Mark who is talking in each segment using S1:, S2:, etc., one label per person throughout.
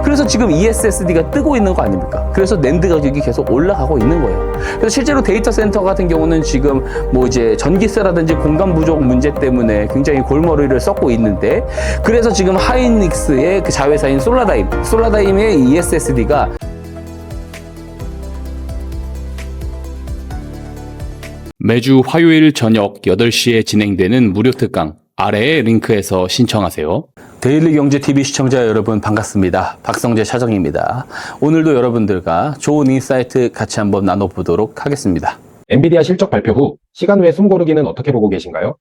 S1: 그래서 지금 ESSD가 뜨고 있는 거 아닙니까? 그래서 낸드 가격이 계속 올라가고 있는 거예요. 그래서 실제로 데이터 센터 같은 경우는 지금 뭐 이제 전기세라든지 공간 부족 문제 때문에 굉장히 골머리를 썩고 있는데, 그래서 지금 하이닉스의 그 자회사인 솔라다임의 ESSD가 매주 화요일 저녁 8시에 진행되는 무료 특강 아래의 링크에서 신청하세요. 데일리경제TV 시청자 여러분 반갑습니다. 박성재 차정입니다. 오늘도 여러분들과 좋은 인사이트 같이 한번 나눠보도록 하겠습니다.
S2: 엔비디아 실적 발표 후 시간 외 숨고르기는 어떻게 보고 계신가요?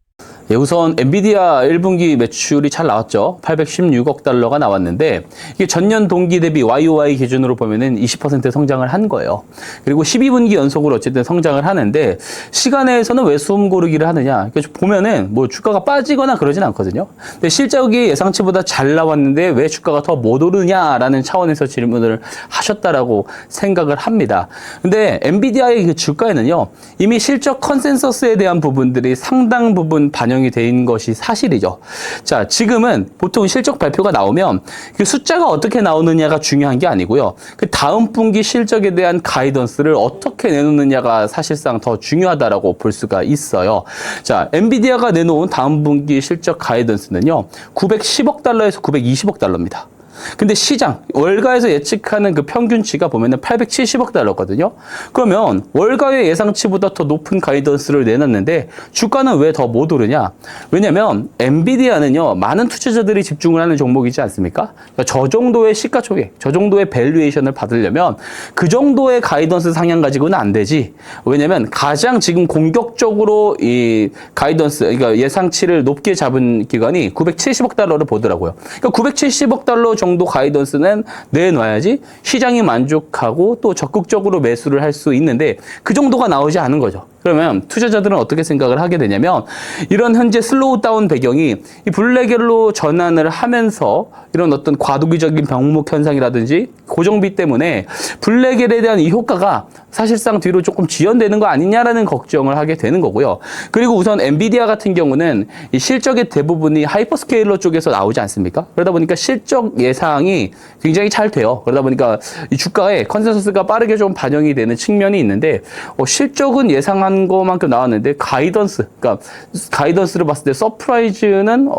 S1: 예, 우선 엔비디아 1분기 매출이 잘 나왔죠. 816억 달러가 나왔는데 이게 전년 동기 대비 YOY 기준으로 보면은 20% 성장을 한 거예요. 그리고 12분기 연속으로 어쨌든 성장을 하는데 시간에서는 왜 숨 고르기를 하느냐? 보면은 뭐 주가가 빠지거나 그러진 않거든요. 근데 실적이 예상치보다 잘 나왔는데 왜 주가가 더 못 오르냐라는 차원에서 질문을 하셨다라고 생각을 합니다. 근데 엔비디아의 그 주가에는요, 이미 실적 컨센서스에 대한 부분들이 상당 부분 반영이 된 것이 사실이죠. 자, 지금은 보통 실적 발표가 나오면 그 숫자가 어떻게 나오느냐가 중요한 게 아니고요. 그 다음 분기 실적에 대한 가이던스를 어떻게 내놓느냐가 사실상 더 중요하다라고 볼 수가 있어요. 자, 엔비디아가 내놓은 다음 분기 실적 가이던스는요, 910억 달러에서 920억 달러입니다. 근데 시장, 월가에서 예측하는 그 평균치가 보면은 870억 달러거든요. 그러면 월가의 예상치보다 더 높은 가이던스를 내놨는데 주가는 왜 더 못 오르냐? 왜냐면 엔비디아는요, 많은 투자자들이 집중을 하는 종목이지 않습니까? 그러니까 저 정도의 시가총액, 저 정도의 밸류에이션을 받으려면 그 정도의 가이던스 상향 가지고는 안 되지. 왜냐면 가장 지금 공격적으로 이 가이던스, 그러니까 예상치를 높게 잡은 기관이 970억 달러를 보더라고요. 그러니까 970억 달러 정도 가이던스는 내놔야지 시장이 만족하고 또 적극적으로 매수를 할 수 있는데 그 정도가 나오지 않은 거죠. 그러면 투자자들은 어떻게 생각을 하게 되냐면, 이런 현재 슬로우 다운 배경이 이 블랙엘로 전환을 하면서 이런 어떤 과도기적인 병목 현상이라든지 고정비 때문에 블랙엘에 대한 이 효과가 사실상 뒤로 조금 지연되는 거 아니냐라는 걱정을 하게 되는 거고요. 그리고 우선 엔비디아 같은 경우는 이 실적의 대부분이 하이퍼스케일러 쪽에서 나오지 않습니까? 그러다 보니까 실적 예상이 굉장히 잘 돼요. 그러다 보니까 이 주가에 컨센서스가 빠르게 좀 반영이 되는 측면이 있는데, 실적은 예상한 것만큼 나왔는데 그러니까 가이던스를 봤을 때 서프라이즈는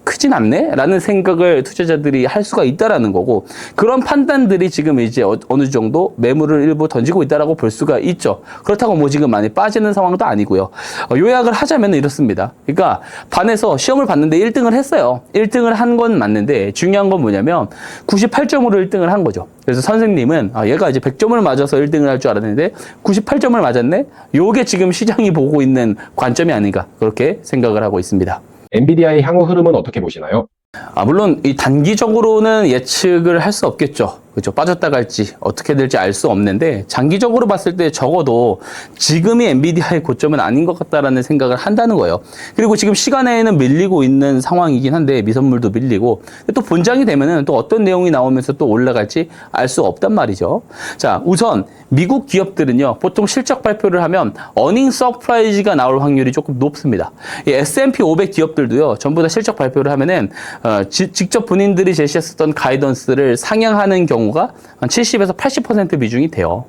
S1: 크진 않네? 라는 생각을 투자자들이 할 수가 있다라는 거고, 그런 판단들이 지금 이제 어느 정도 매물을 일부 던지고 있다라고 볼 수가 있죠. 그렇다고 뭐 지금 많이 빠지는 상황도 아니고요. 요약을 하자면 이렇습니다. 그러니까 반에서 시험을 봤는데 1등을 했어요. 1등을 한 건 맞는데 중요한 건 뭐냐면 98점으로 1등을 한 거죠. 그래서 선생님은 얘가 이제 100점을 맞아서 1등을 할 줄 알았는데 98점을 맞았네? 요게 지금 시장이 보고 있는 관점이 아닌가, 그렇게 생각을 하고 있습니다.
S2: 엔비디아의 향후 흐름은 어떻게 보시나요?
S1: 물론 이 단기적으로는 예측을 할 수 없겠죠. 그렇죠. 빠졌다 갈지 어떻게 될지 알 수 없는데, 장기적으로 봤을 때 적어도 지금이 엔비디아의 고점은 아닌 것 같다라는 생각을 한다는 거예요. 그리고 지금 시간에는 밀리고 있는 상황이긴 한데, 미선물도 밀리고 또 본장이 되면은 또 어떤 내용이 나오면서 또 올라갈지 알 수 없단 말이죠. 자, 우선 미국 기업들은요, 보통 실적 발표를 하면 어닝 서프라이즈가 나올 확률이 조금 높습니다. 이 S&P 500 기업들도요, 전부 다 실적 발표를 하면은 직접 본인들이 제시했었던 가이던스를 상향하는 경우가 한 70에서 80% 비중이 돼요.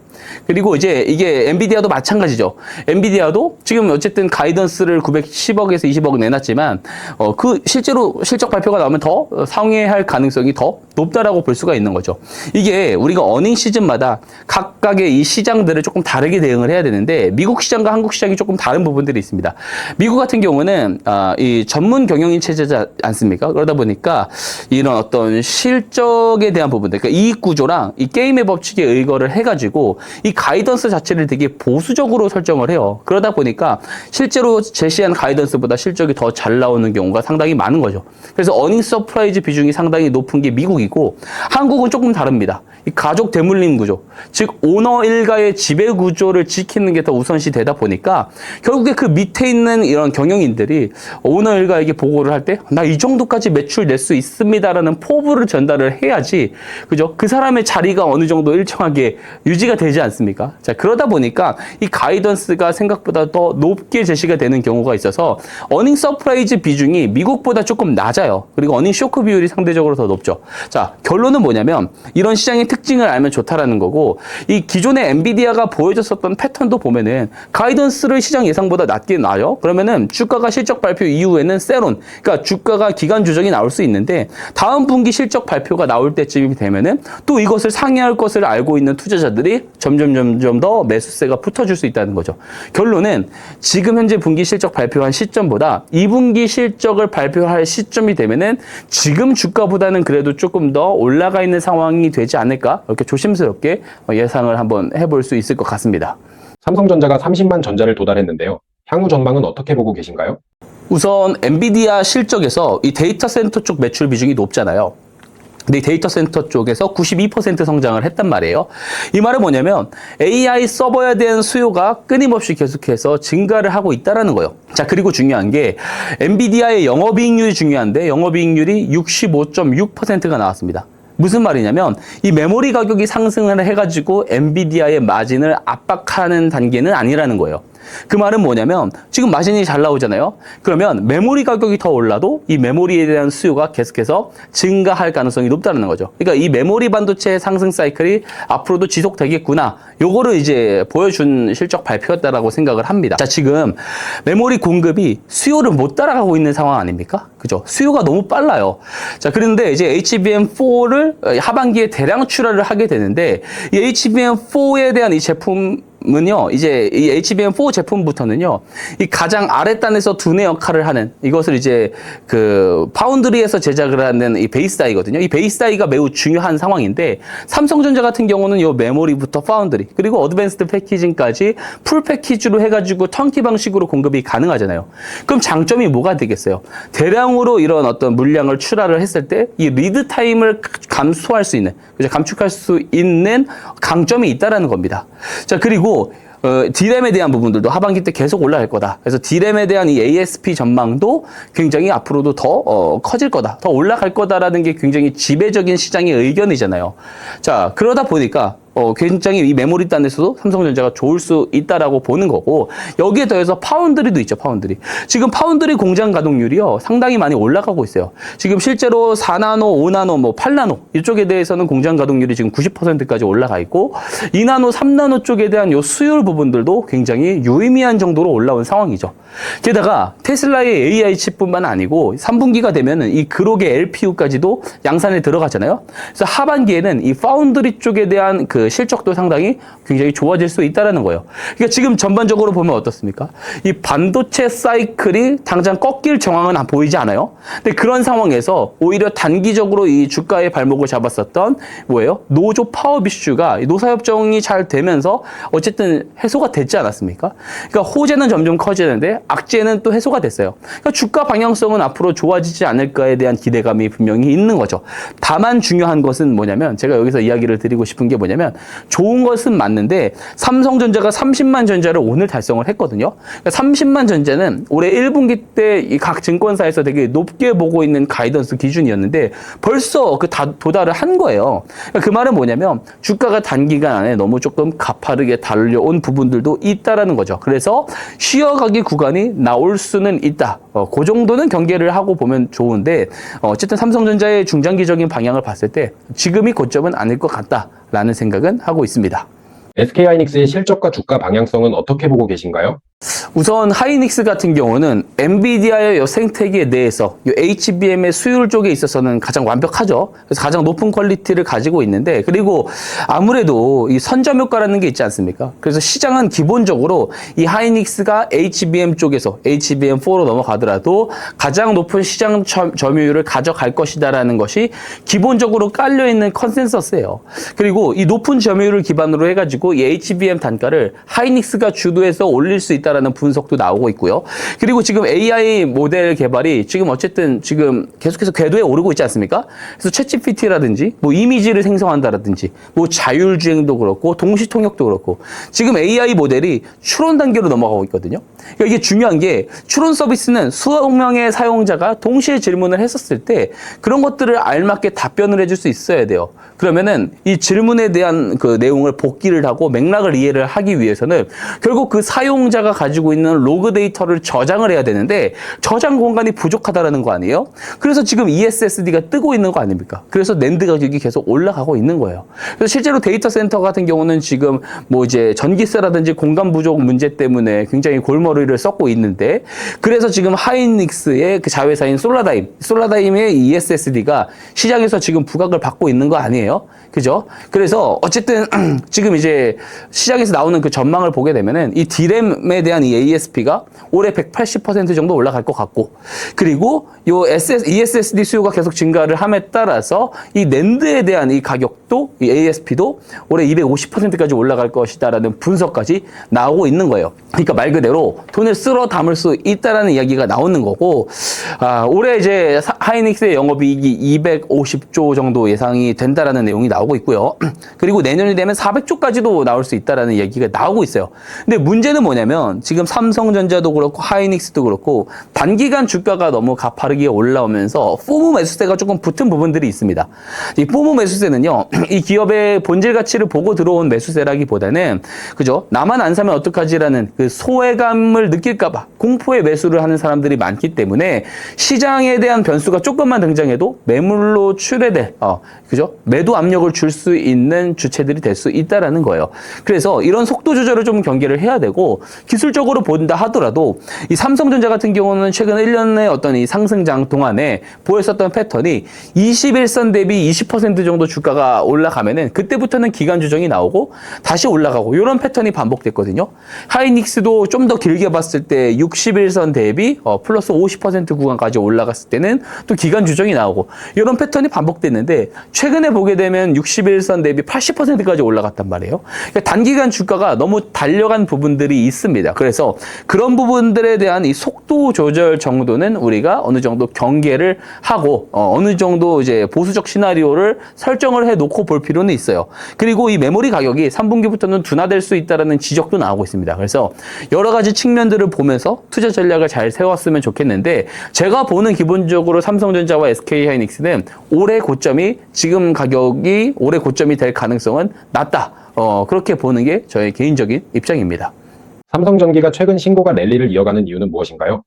S1: 그리고 이제 이게 엔비디아도 마찬가지죠. 엔비디아도 지금 어쨌든 가이던스를 910억에서 20억 내놨지만 그 실제로 실적 발표가 나오면 더 상회할 가능성이 더 높다라고 볼 수가 있는 거죠. 이게 우리가 어닝 시즌마다 각각의 이 시장들을 조금 다르게 대응을 해야 되는데, 미국 시장과 한국 시장이 조금 다른 부분들이 있습니다. 미국 같은 경우는 이 전문 경영인 체제지 않습니까? 그러다 보니까 이런 어떤 실적에 대한 부분들, 그러니까 이익 구조랑 이 게임의 법칙에 의거를 해가지고 이 가이던스 자체를 되게 보수적으로 설정을 해요. 그러다 보니까 실제로 제시한 가이던스보다 실적이 더 잘 나오는 경우가 상당히 많은 거죠. 그래서 어닝 서프라이즈 비중이 상당히 높은 게 미국이고, 한국은 조금 다릅니다. 이 가족 대물림 구조, 즉 오너 일가의 지배 구조를 지키는 게 더 우선시 되다 보니까 결국에 그 밑에 있는 이런 경영인들이 오너 일가에게 보고를 할 때 나 이 정도까지 매출 낼 수 있습니다라는 포부를 전달을 해야지, 그죠? 그 사람의 자리가 어느 정도 일정하게 유지가 되지 않습니까? 자, 그러다 보니까 이 가이던스가 생각보다 더 높게 제시가 되는 경우가 있어서 어닝 서프라이즈 비중이 미국보다 조금 낮아요. 그리고 어닝 쇼크 비율이 상대적으로 더 높죠. 자, 자, 결론은 뭐냐면 이런 시장의 특징을 알면 좋다라는 거고, 이 기존의 엔비디아가 보여줬었던 패턴도 보면은 가이던스를 시장 예상보다 낮게 나요. 그러면은 주가가 실적 발표 이후에는 세론, 그러니까 주가가 기간 조정이 나올 수 있는데 다음 분기 실적 발표가 나올 때쯤이 되면은 또 이것을 상회할 것을 알고 있는 투자자들이 점점 더 매수세가 붙어줄 수 있다는 거죠. 결론은 지금 현재 분기 실적 발표한 시점보다 2분기 실적을 발표할 시점이 되면은 지금 주가보다는 그래도 조금 더 올라가 있는 상황이 되지 않을까, 이렇게 조심스럽게 예상을 한번 해볼 수 있을 것 같습니다.
S2: 삼성전자가 30만 전자를 도달했는데요. 향후 전망은 어떻게 보고 계신가요?
S1: 우선 엔비디아 실적에서 이 데이터 센터 쪽 매출 비중이 높잖아요. 근데 이 데이터 센터 쪽에서 92% 성장을 했단 말이에요. 이 말은 뭐냐면 AI 서버에 대한 수요가 끊임없이 계속해서 증가를 하고 있다는 거예요. 자, 그리고 중요한 게 엔비디아의 영업이익률이 중요한데 영업이익률이 65.6%가 나왔습니다. 무슨 말이냐면 이 메모리 가격이 상승을 해가지고 엔비디아의 마진을 압박하는 단계는 아니라는 거예요. 그 말은 뭐냐면 지금 마진이 잘 나오잖아요. 그러면 메모리 가격이 더 올라도 이 메모리에 대한 수요가 계속해서 증가할 가능성이 높다는 거죠. 그러니까 이 메모리 반도체 상승 사이클이 앞으로도 지속되겠구나, 요거를 이제 보여준 실적 발표였다라고 생각을 합니다. 자, 지금 메모리 공급이 수요를 못 따라가고 있는 상황 아닙니까? 그죠? 수요가 너무 빨라요. 자, 그런데 이제 HBM4를 하반기에 대량 출하를 하게 되는데 이 HBM4에 대한 이 제품은요, 이제 이 HBM4 제품부터는요, 이 가장 아랫단에서 두뇌 역할을 하는, 이것을 이제 그 파운드리에서 제작을 하는 이 베이스 다이거든요. 이 베이스 다이가 매우 중요한 상황인데 삼성전자 같은 경우는 이 메모리부터 파운드리 그리고 어드밴스드 패키징까지 풀 패키지로 해가지고 턴키 방식으로 공급이 가능하잖아요. 그럼 장점이 뭐가 되겠어요? 대량으로 이런 어떤 물량을 출하를 했을 때 이 리드 타임을 감소할 수 있는, 그죠? 감축할 수 있는 강점이 있다라는 겁니다. 자, 그리고 D램에 대한 부분들도 하반기 때 계속 올라갈 거다. 그래서 D램에 대한 이 ASP 전망도 굉장히 앞으로도 더 커질 거다, 더 올라갈 거다라는 게 굉장히 지배적인 시장의 의견이잖아요. 자, 그러다 보니까 굉장히 이 메모리 단에서도 삼성전자가 좋을 수 있다라고 보는 거고, 여기에 더해서 파운드리도 있죠, 파운드리. 지금 파운드리 공장 가동률이요, 상당히 많이 올라가고 있어요. 지금 실제로 4나노, 5나노, 뭐 8나노 이쪽에 대해서는 공장 가동률이 지금 90%까지 올라가 있고, 2나노, 3나노 쪽에 대한 요 수율 부분들도 굉장히 유의미한 정도로 올라온 상황이죠. 게다가 테슬라의 AI 칩뿐만 아니고 3분기가 되면은 이 그록의 LPU까지도 양산에 들어가잖아요. 그래서 하반기에는 이 파운드리 쪽에 대한 그 실적도 상당히 굉장히 좋아질 수 있다라는 거예요. 그러니까 지금 전반적으로 보면 어떻습니까? 이 반도체 사이클이 당장 꺾일 정황은 보이지 않아요. 근데 그런 상황에서 오히려 단기적으로 이 주가의 발목을 잡았었던 뭐예요? 노조 파업 이슈가 노사협정이 잘 되면서 어쨌든 해소가 됐지 않았습니까? 그러니까 호재는 점점 커지는데 악재는 또 해소가 됐어요. 그러니까 주가 방향성은 앞으로 좋아지지 않을까에 대한 기대감이 분명히 있는 거죠. 다만 중요한 것은 뭐냐면, 제가 여기서 이야기를 드리고 싶은 게 뭐냐면, 좋은 것은 맞는데 삼성전자가 30만 전자를 오늘 달성을 했거든요. 그러니까 30만 전자는 올해 1분기 때 이 각 증권사에서 되게 높게 보고 있는 가이던스 기준이었는데 벌써 그 도달을 한 거예요. 그러니까 그 말은 뭐냐면 주가가 단기간 안에 너무 조금 가파르게 달려온 부분들도 있다라는 거죠. 그래서 쉬어가기 구간이 나올 수는 있다. 그 정도는 경계를 하고 보면 좋은데, 어쨌든 삼성전자의 중장기적인 방향을 봤을 때 지금이 고점은 아닐 것 같다라는 생각은 하고 있습니다.
S2: SK하이닉스의 실적과 주가 방향성은 어떻게 보고 계신가요?
S1: 우선 하이닉스 같은 경우는 엔비디아의 생태계에 대해서 HBM의 수율 쪽에 있어서는 가장 완벽하죠. 그래서 가장 높은 퀄리티를 가지고 있는데, 그리고 아무래도 이 선점 효과라는 게 있지 않습니까? 그래서 시장은 기본적으로 이 하이닉스가 HBM 쪽에서 HBM4로 넘어가더라도 가장 높은 시장 점유율을 가져갈 것이다라는 것이 기본적으로 깔려있는 컨센서스예요. 그리고 이 높은 점유율을 기반으로 해가지고 이 HBM 단가를 하이닉스가 주도해서 올릴 수 있다라는 분석도 나오고 있고요. 그리고 지금 AI 모델 개발이 지금 어쨌든 지금 계속해서 궤도에 오르고 있지 않습니까? 그래서 챗GPT라든지 뭐 이미지를 생성한다라든지 뭐 자율주행도 그렇고 동시통역도 그렇고 지금 AI 모델이 추론 단계로 넘어가고 있거든요. 그러니까 이게 중요한 게, 추론 서비스는 수억 명의 사용자가 동시에 질문을 했었을 때 그런 것들을 알맞게 답변을 해줄 수 있어야 돼요. 그러면은 이 질문에 대한 그 내용을 복기를 하고 맥락을 이해를 하기 위해서는 결국 그 사용자가 가지고 가지고 있는 로그 데이터를 저장을 해야 되는데 저장 공간이 부족하다라는 거 아니에요? 그래서 지금 ESSD가 뜨고 있는 거 아닙니까? 그래서 낸드 가격이 계속 올라가고 있는 거예요. 그래서 실제로 데이터 센터 같은 경우는 지금 뭐 이제 전기세라든지 공간 부족 문제 때문에 굉장히 골머리를 썩고 있는데, 그래서 지금 하이닉스의 그 자회사인 솔라다임의 ESSD가 시장에서 지금 부각을 받고 있는 거 아니에요? 그죠? 그래서 어쨌든 지금 이제 시장에서 나오는 그 전망을 보게 되면은 이 D램에 대한 이 ASP가 올해 180% 정도 올라갈 것 같고, 그리고 요 ESSD 수요가 계속 증가를 함에 따라서 이 낸드에 대한 이 가격도, 이 ASP도 올해 250%까지 올라갈 것이다라는 분석까지 나오고 있는 거예요. 그러니까 말 그대로 돈을 쓸어 담을 수 있다라는 이야기가 나오는 거고, 올해 이제 하이닉스의 영업이익이 250조 정도 예상이 된다라는 내용이 나오고 있고요. 그리고 내년이 되면 400조까지도 나올 수 있다라는 이야기가 나오고 있어요. 근데 문제는 뭐냐면 지금 삼성전자도 그렇고 하이닉스도 그렇고 단기간 주가가 너무 가파르게 올라오면서 포무 매수세가 조금 붙은 부분들이 있습니다. 이 포무 매수세는요, 이 기업의 본질 가치를 보고 들어온 매수세라기보다는, 그죠? 나만 안 사면 어떡하지라는 그 소외감을 느낄까봐 공포의 매수를 하는 사람들이 많기 때문에 시장에 대한 변수가 조금만 등장해도 매물로 출회될, 그죠? 매도 압력을 줄 수 있는 주체들이 될 수 있다라는 거예요. 그래서 이런 속도 조절을 좀 경계를 해야 되고, 기술적으로 본다 하더라도 이 삼성전자 같은 경우는 최근 1년의 어떤 이 상승장 동안에 보였었던 패턴이 21선 대비 20% 정도 주가가 올라가면은 그때부터는 기간 조정이 나오고 다시 올라가고 이런 패턴이 반복됐거든요. 하이닉스도 좀 더 길게 봤을 때 61선 대비 플러스 50% 구간까지 올라갔을 때는 또 기간 조정이 나오고 이런 패턴이 반복됐는데, 최근에 보게 되면 61선 대비 80%까지 올라갔단 말이에요. 그러니까 단기간 주가가 너무 달려간 부분들이 있습니다. 그래서 그런 부분들에 대한 이 속도 조절 정도는 우리가 어느 정도 경계를 하고 어느 정도 이제 보수적 시나리오를 설정을 해 놓고 볼 필요는 있어요. 그리고 이 메모리 가격이 3분기부터는 둔화될 수 있다라는 지적도 나오고 있습니다. 그래서 여러 가지 측면들을 보면서 투자 전략을 잘 세웠으면 좋겠는데, 제가 보는 기본적으로 삼성전자와 SK하이닉스는 올해 고점이, 지금 가격이 올해 고점이 될 가능성은 낮다. 그렇게 보는 게 저의 개인적인 입장입니다.
S2: 삼성전기가 최근 신고가 랠리를 이어가는 이유는 무엇인가요?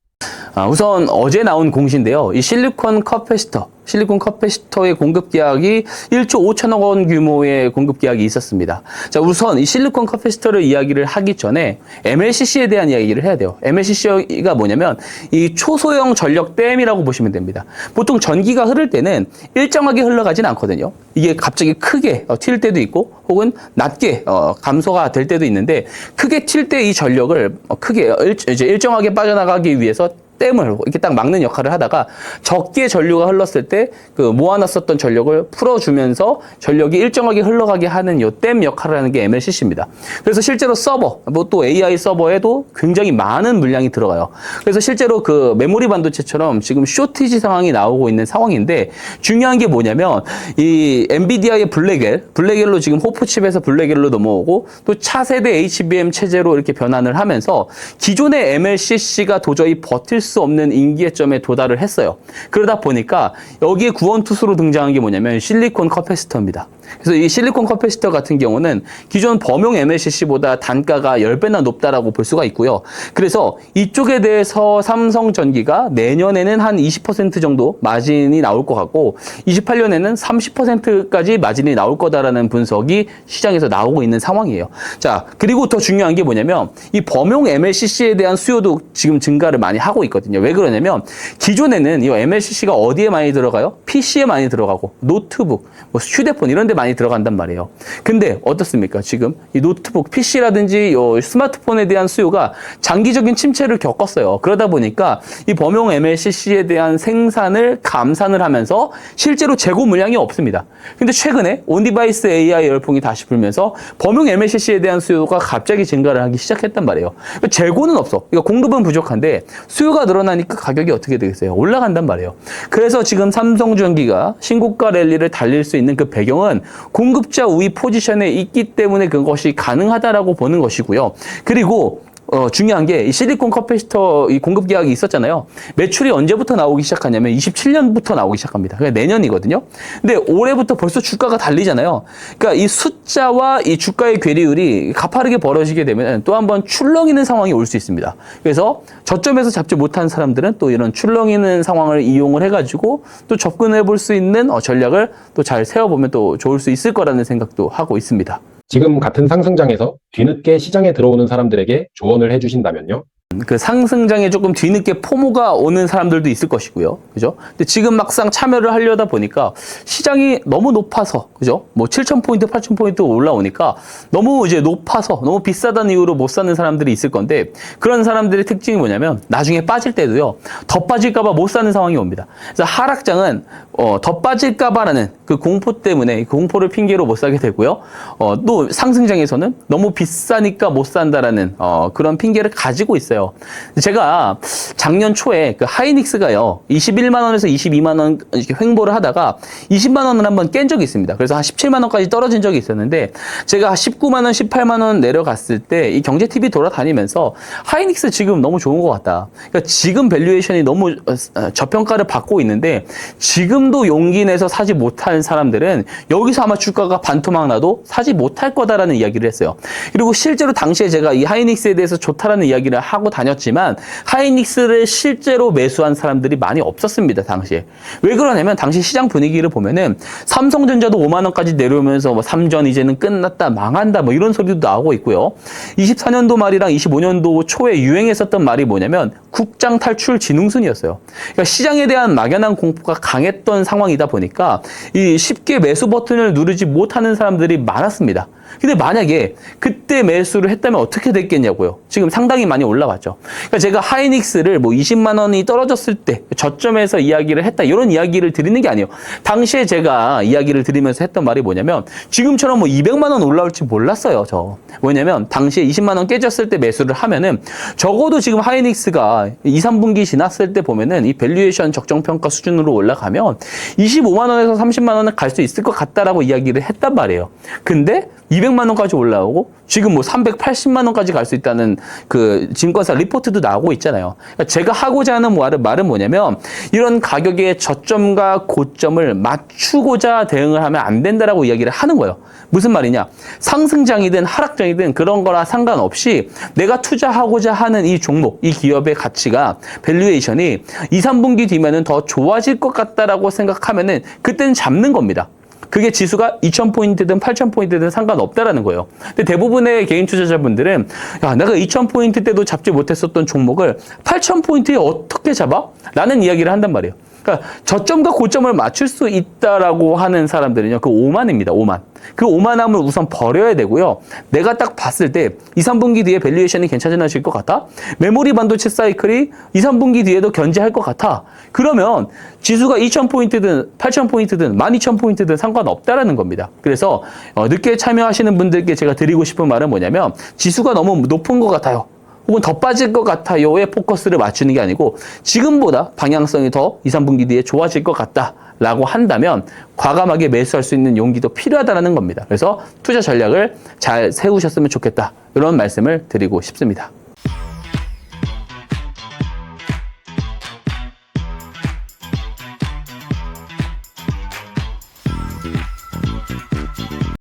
S1: 우선 어제 나온 공시인데요. 이 실리콘 커패시터의 공급 계약이 1조 5천억 원 규모의 공급 계약이 있었습니다. 자, 우선 이 실리콘 커패시터를 이야기를 하기 전에 MLCC에 대한 이야기를 해야 돼요. MLCC가 뭐냐면 이 초소형 전력댐이라고 보시면 됩니다. 보통 전기가 흐를 때는 일정하게 흘러가진 않거든요. 이게 갑자기 크게 튈 때도 있고 혹은 낮게 감소가 될 때도 있는데, 크게 튈 때 이 전력을 크게 이제 일정하게 빠져나가기 위해서 댐을 이렇게 딱 막는 역할을 하다가 적게 전류가 흘렀을 때 그 모아놨었던 전력을 풀어주면서 전력이 일정하게 흘러가게 하는 요 댐 역할을 하는 게 MLCC입니다. 그래서 실제로 서버, 뭐 또 AI 서버에도 굉장히 많은 물량이 들어가요. 그래서 실제로 그 메모리 반도체처럼 지금 쇼티지 상황이 나오고 있는 상황인데, 중요한 게 뭐냐면 이 엔비디아의 블랙엘로 지금 호프칩에서 블랙엘로 넘어오고 또 차세대 HBM 체제로 이렇게 변환을 하면서 기존의 MLCC가 도저히 버틸 수 없는 임계점에 도달을 했어요. 그러다 보니까 여기에 구원투수로 등장한 게 뭐냐면 실리콘 커패시터입니다. 그래서 이 실리콘 커패시터 같은 경우는 기존 범용 MLCC보다 단가가 10배나 높다라고 볼 수가 있고요. 그래서 이쪽에 대해서 삼성전기가 내년에는 한 20% 정도 마진이 나올 것 같고 28년에는 30%까지 마진이 나올 거다라는 분석이 시장에서 나오고 있는 상황이에요. 자, 그리고 더 중요한 게 뭐냐면 이 범용 MLCC에 대한 수요도 지금 증가를 많이 하고 있거든요. 왜 그러냐면 기존에는 이 MLCC가 어디에 많이 들어가요? PC에 많이 들어가고 노트북, 뭐 휴대폰 이런 데 많이 들어간단 말이에요. 근데 어떻습니까? 지금 이 노트북, PC라든지 스마트폰에 대한 수요가 장기적인 침체를 겪었어요. 그러다 보니까 이 범용 MLCC에 대한 생산을 감산을 하면서 실제로 재고 물량이 없습니다. 근데 최근에 온디바이스 AI 열풍이 다시 불면서 범용 MLCC에 대한 수요가 갑자기 증가를 하기 시작했단 말이에요. 재고는 없어. 그러니까 공급은 부족한데 수요가 늘어나니까 가격이 어떻게 되겠어요? 올라간단 말이에요. 그래서 지금 삼성전기가 신고가 랠리를 달릴 수 있는 그 배경은 공급자 우위 포지션에 있기 때문에 그것이 가능하다라고 보는 것이고요. 그리고 중요한 게 이 실리콘 커피시터 이 공급 계약이 있었잖아요. 매출이 언제부터 나오기 시작하냐면 27년부터 나오기 시작합니다. 그러니까 내년이거든요. 근데 올해부터 벌써 주가가 달리잖아요. 그러니까 이 숫자와 이 주가의 괴리율이 가파르게 벌어지게 되면 또 한번 출렁이는 상황이 올 수 있습니다. 그래서 저점에서 잡지 못한 사람들은 또 이런 출렁이는 상황을 이용을 해가지고 또 접근해 볼 수 있는 전략을 또 잘 세워보면 또 좋을 수 있을 거라는 생각도 하고 있습니다.
S2: 지금 같은 상승장에서 뒤늦게 시장에 들어오는 사람들에게 조언을 해주신다면요?
S1: 그 상승장에 조금 뒤늦게 포모가 오는 사람들도 있을 것이고요. 그죠? 근데 지금 막상 참여를 하려다 보니까 시장이 너무 높아서, 그죠? 뭐 7,000포인트, 8,000포인트 올라오니까 너무 이제 높아서, 너무 비싸다는 이유로 못 사는 사람들이 있을 건데 그런 사람들의 특징이 뭐냐면 나중에 빠질 때도요, 더 빠질까봐 못 사는 상황이 옵니다. 그래서 하락장은 더 빠질까봐라는 그 공포 때문에 그 공포를 핑계로 못 사게 되고요. 또 상승장에서는 너무 비싸니까 못 산다라는 그런 핑계를 가지고 있어요. 제가 작년 초에 그 하이닉스가요 21만 원에서 22만 원 이렇게 횡보를 하다가 20만 원을 한번 깬 적이 있습니다. 그래서 한 17만 원까지 떨어진 적이 있었는데 제가 19만 원, 18만 원 내려갔을 때 이 경제 TV 돌아다니면서 하이닉스 지금 너무 좋은 것 같다. 그러니까 지금 밸류에이션이 너무 저평가를 받고 있는데 지금도 용기 내서 사지 못한 사람들은 여기서 아마 주가가 반토막 나도 사지 못할 거다라는 이야기를 했어요. 그리고 실제로 당시에 제가 이 하이닉스에 대해서 좋다라는 이야기를 하고 다녔지만 하이닉스를 실제로 매수한 사람들이 많이 없었습니다. 당시에. 왜 그러냐면 당시 시장 분위기를 보면은 삼성전자도 5만 원까지 내려오면서 뭐 삼전 이제는 끝났다, 망한다 뭐 이런 소리도 나오고 있고요. 24년도 말이랑 25년도 초에 유행했었던 말이 뭐냐면 국장 탈출 진흥순이었어요. 그러니까 시장에 대한 막연한 공포가 강했던 상황이다 보니까 이 쉽게 매수 버튼을 누르지 못하는 사람들이 많았습니다. 근데 만약에 그때 매수를 했다면 어떻게 됐겠냐고요. 지금 상당히 많이 올라왔죠. 그러니까 제가 하이닉스를 뭐 20만 원이 떨어졌을 때 저점에서 이야기를 했다, 이런 이야기를 드리는 게 아니에요. 당시에 제가 이야기를 드리면서 했던 말이 뭐냐면 지금처럼 뭐 200만 원 올라올지 몰랐어요. 저 뭐냐면 당시에 20만 원 깨졌을 때 매수를 하면은 적어도 지금 하이닉스가 2, 3분기 지났을 때 보면은 이 밸류에이션 적정평가 수준으로 올라가면 25만 원에서 30만 원은 갈 수 있을 것 같다라고 이야기를 했단 말이에요. 근데 200만 원까지 올라오고 지금 뭐 380만 원까지 갈 수 있다는 그 증권사 리포트도 나오고 있잖아요. 그러니까 제가 하고자 하는 말은 뭐냐면 이런 가격의 저점과 고점을 맞추고자 대응을 하면 안 된다라고 이야기를 하는 거예요. 무슨 말이냐? 상승장이든 하락장이든 그런 거라 상관없이 내가 투자하고자 하는 이 종목, 이 기업의 가치가 밸류에이션이 2, 3분기 뒤면은 더 좋아질 것 같다라고 생각하면은 그때는 잡는 겁니다. 그게 지수가 2,000포인트든 8,000포인트든 상관없다라는 거예요. 근데 대부분의 개인 투자자분들은 야, 내가 2,000포인트 때도 잡지 못했었던 종목을 8,000포인트에 어떻게 잡아? 라는 이야기를 한단 말이에요. 그러니까 저점과 고점을 맞출 수 있다라고 하는 사람들은요, 그 오만입니다. 오만. 그 오만함을 우선 버려야 되고요. 내가 딱 봤을 때 2, 3분기 뒤에 밸류에이션이 괜찮아질 것 같아? 메모리 반도체 사이클이 2, 3분기 뒤에도 견제할 것 같아? 그러면 지수가 2,000포인트든 8,000포인트든 12,000포인트든 상관없다라는 겁니다. 그래서 늦게 참여하시는 분들께 제가 드리고 싶은 말은 뭐냐면 지수가 너무 높은 것 같아요. 혹은 더 빠질 것 같아요에 포커스를 맞추는 게 아니고 지금보다 방향성이 더 2, 3분기 뒤에 좋아질 것 같다라고 한다면 과감하게 매수할 수 있는 용기도 필요하다는 겁니다. 그래서 투자 전략을 잘 세우셨으면 좋겠다, 이런 말씀을 드리고 싶습니다.